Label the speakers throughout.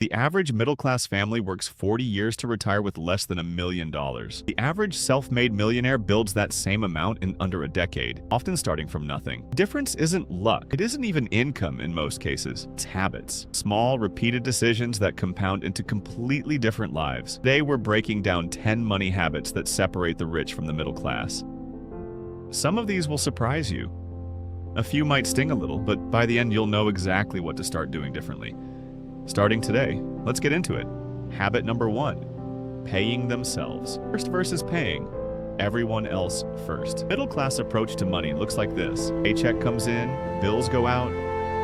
Speaker 1: The average middle-class family works 40 years to retire with less than $1 million. The average self-made millionaire builds that same amount in under a decade, often starting from nothing. The difference isn't luck. It isn't even income in most cases. It's habits. Small, repeated decisions that compound into completely different lives. Today, we're breaking down 10 money habits that separate the rich from the middle class. Some of these will surprise you. A few might sting a little, but by the end, you'll know exactly what to start doing differently. Starting today, let's get into it. Habit number 1, paying themselves. First versus paying everyone else first. Middle-class approach to money looks like this. Paycheck comes in, bills go out,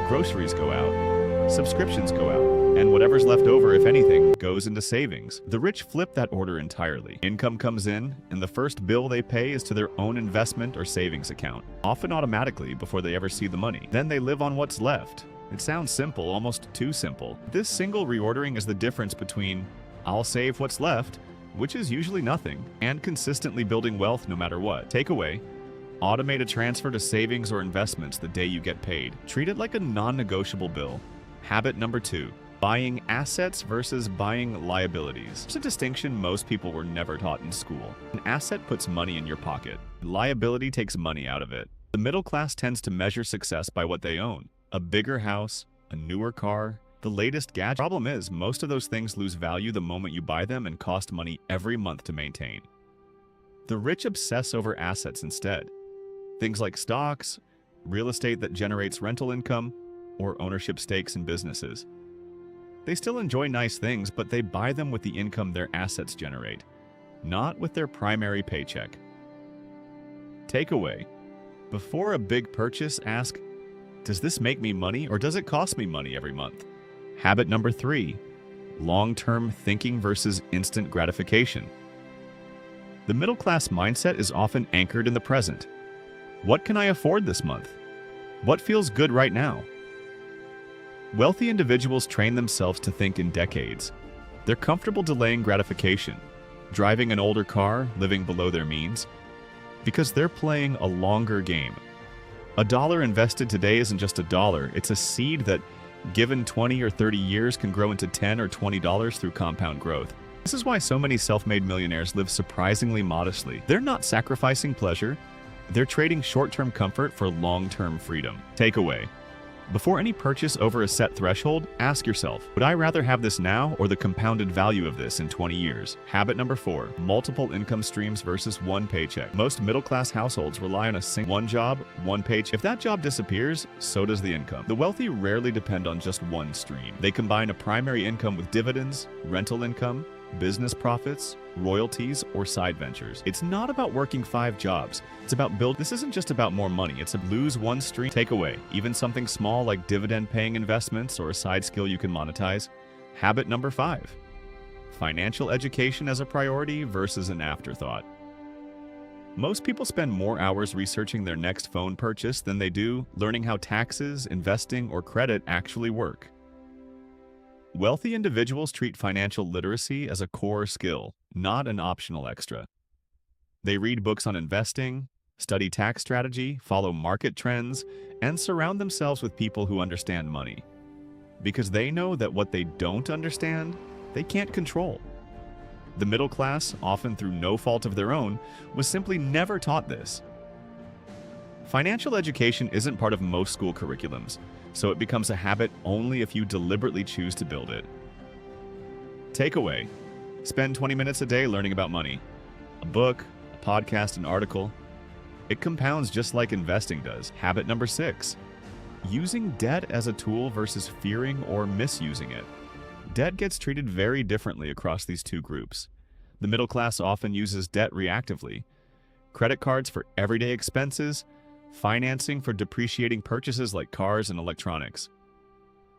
Speaker 1: groceries go out, subscriptions go out, and whatever's left over, if anything, goes into savings. The rich flip that order entirely. Income comes in, and the first bill they pay is to their own investment or savings account, often automatically before they ever see the money. Then they live on what's left. It sounds simple, almost too simple. This single reordering is the difference between "I'll save what's left," which is usually nothing, and consistently building wealth no matter what. Takeaway: automate a transfer to savings or investments the day you get paid. Treat it like a non-negotiable bill. Habit number 2, buying assets versus buying liabilities. It's a distinction most people were never taught in school. An asset puts money in your pocket. Liability takes money out of it. The middle class tends to measure success by what they own. A bigger house, a newer car, the latest gadget. Problem is, most of those things lose value the moment you buy them and cost money every month to maintain. The rich obsess over assets instead. Things like stocks, real estate that generates rental income, or ownership stakes in businesses. They still enjoy nice things, but they buy them with the income their assets generate, not with their primary paycheck. Takeaway: before a big purchase, ask, does this make me money or does it cost me money every month? Habit number 3, long-term thinking versus instant gratification. The middle-class mindset is often anchored in the present. What can I afford this month? What feels good right now? Wealthy individuals train themselves to think in decades. They're comfortable delaying gratification, driving an older car, living below their means, because they're playing a longer game. A dollar invested today isn't just a dollar, it's a seed that, given 20 or 30 years, can grow into $10 or $20 through compound growth. This is why so many self-made millionaires live surprisingly modestly. They're not sacrificing pleasure, they're trading short-term comfort for long-term freedom. Takeaway: before any purchase over a set threshold, ask yourself, would I rather have this now or the compounded value of this in 20 years? Habit number 4, multiple income streams versus one paycheck. Most middle-class households rely on one job, one paycheck. If that job disappears, so does the income. The wealthy rarely depend on just one stream. They combine a primary income with dividends, rental income, business profits, royalties, or side ventures. It's not about working 5 jobs. It's about building. This isn't just about more money. It's a lose one stream. Takeaway: even something small like dividend-paying investments or a side skill you can monetize. Habit number 5, financial education as a priority versus an afterthought. Most people spend more hours researching their next phone purchase than they do learning how taxes, investing, or credit actually work. Wealthy individuals treat financial literacy as a core skill, not an optional extra. They read books on investing, study tax strategy, follow market trends, and surround themselves with people who understand money. Because they know that what they don't understand, they can't control. The middle class, often through no fault of their own, was simply never taught this. Financial education isn't part of most school curriculums, so it becomes a habit only if you deliberately choose to build it. Takeaway: spend 20 minutes a day learning about money. A book, a podcast, an article. It compounds just like investing does. Habit number 6, using debt as a tool versus fearing or misusing it. Debt gets treated very differently across these two groups. The middle class often uses debt reactively. Credit cards for everyday expenses, financing for depreciating purchases like cars and electronics.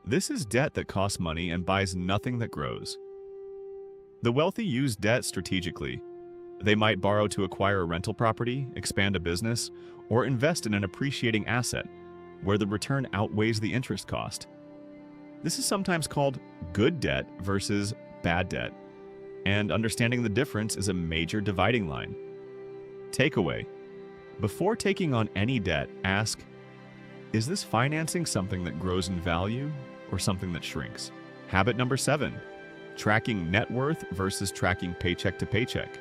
Speaker 1: This is debt that costs money and buys nothing that grows. The wealthy use debt strategically. They might borrow to acquire a rental property, expand a business, or invest in an appreciating asset where the return outweighs the interest cost. This is sometimes called good debt versus bad debt, and understanding the difference is a major dividing line. Takeaway: before taking on any debt, ask, is this financing something that grows in value or something that shrinks? Habit number 7, tracking net worth versus tracking paycheck to paycheck.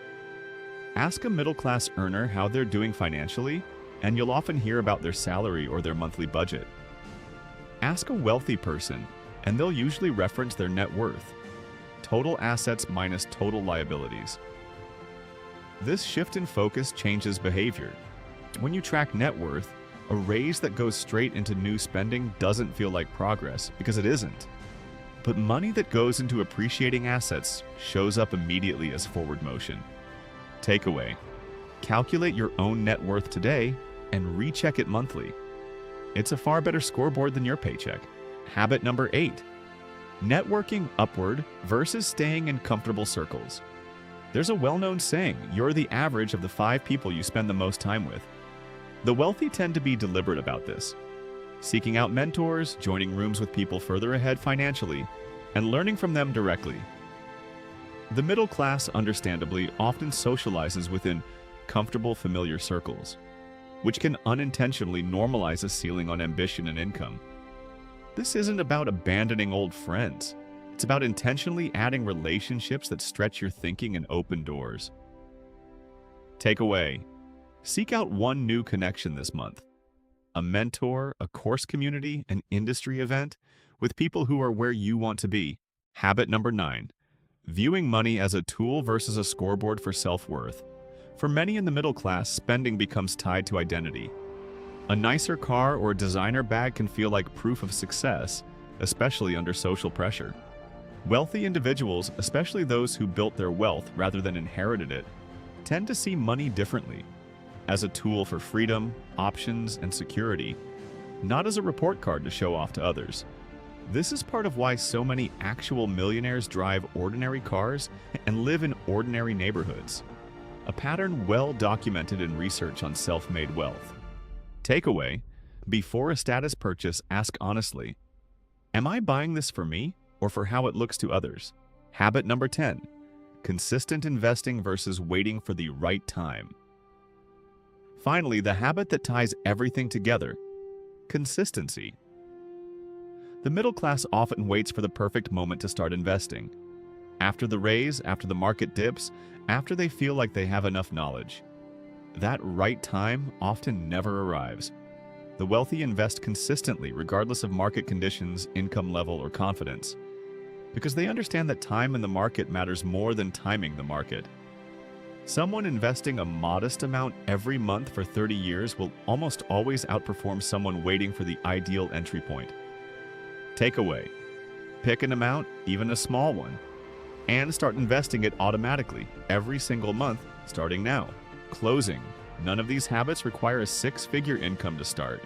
Speaker 1: Ask a middle-class earner how they're doing financially, and you'll often hear about their salary or their monthly budget. Ask a wealthy person, and they'll usually reference their net worth, total assets minus total liabilities. This shift in focus changes behavior. When you track net worth, a raise that goes straight into new spending doesn't feel like progress, because it isn't. But money that goes into appreciating assets shows up immediately as forward motion. Takeaway: calculate your own net worth today and recheck it monthly. It's a far better scoreboard than your paycheck. Habit number 8, networking upward versus staying in comfortable circles. There's a well-known saying, you're the average of the 5 people you spend the most time with. The wealthy tend to be deliberate about this, seeking out mentors, joining rooms with people further ahead financially, and learning from them directly. The middle class, understandably, often socializes within comfortable, familiar circles, which can unintentionally normalize a ceiling on ambition and income. This isn't about abandoning old friends. It's about intentionally adding relationships that stretch your thinking and open doors. Takeaway: seek out one new connection this month. A mentor, a course community, an industry event with people who are where you want to be. Habit number 9, viewing money as a tool versus a scoreboard for self-worth. For many in the middle class, spending becomes tied to identity. A nicer car or a designer bag can feel like proof of success, especially under social pressure. Wealthy individuals, especially those who built their wealth rather than inherited it, tend to see money differently, as a tool for freedom, options, and security, not as a report card to show off to others. This is part of why so many actual millionaires drive ordinary cars and live in ordinary neighborhoods, a pattern well documented in research on self-made wealth. Takeaway: before a status purchase, ask honestly, am I buying this for me or for how it looks to others? Habit number 10, consistent investing versus waiting for the right time. Finally, the habit that ties everything together: consistency. The middle class often waits for the perfect moment to start investing. After the raise, after the market dips, after they feel like they have enough knowledge. That right time often never arrives. The wealthy invest consistently regardless of market conditions, income level, or confidence, because they understand that time in the market matters more than timing the market. Someone investing a modest amount every month for 30 years will almost always outperform someone waiting for the ideal entry point. Takeaway: pick an amount, even a small one, and start investing it automatically every single month starting now. Closing: none of these habits require a 6-figure income to start.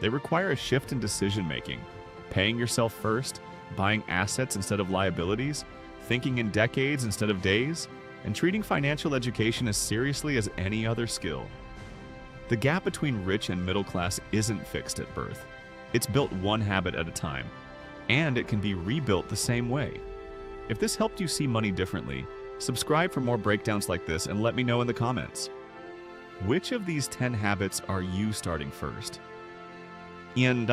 Speaker 1: They require a shift in decision-making, paying yourself first, buying assets instead of liabilities, thinking in decades instead of days, and treating financial education as seriously as any other skill. The gap between rich and middle class isn't fixed at birth. It's built one habit at a time, and it can be rebuilt the same way. If this helped you see money differently, subscribe for more breakdowns like this and let me know in the comments. Which of these 10 habits are you starting first? And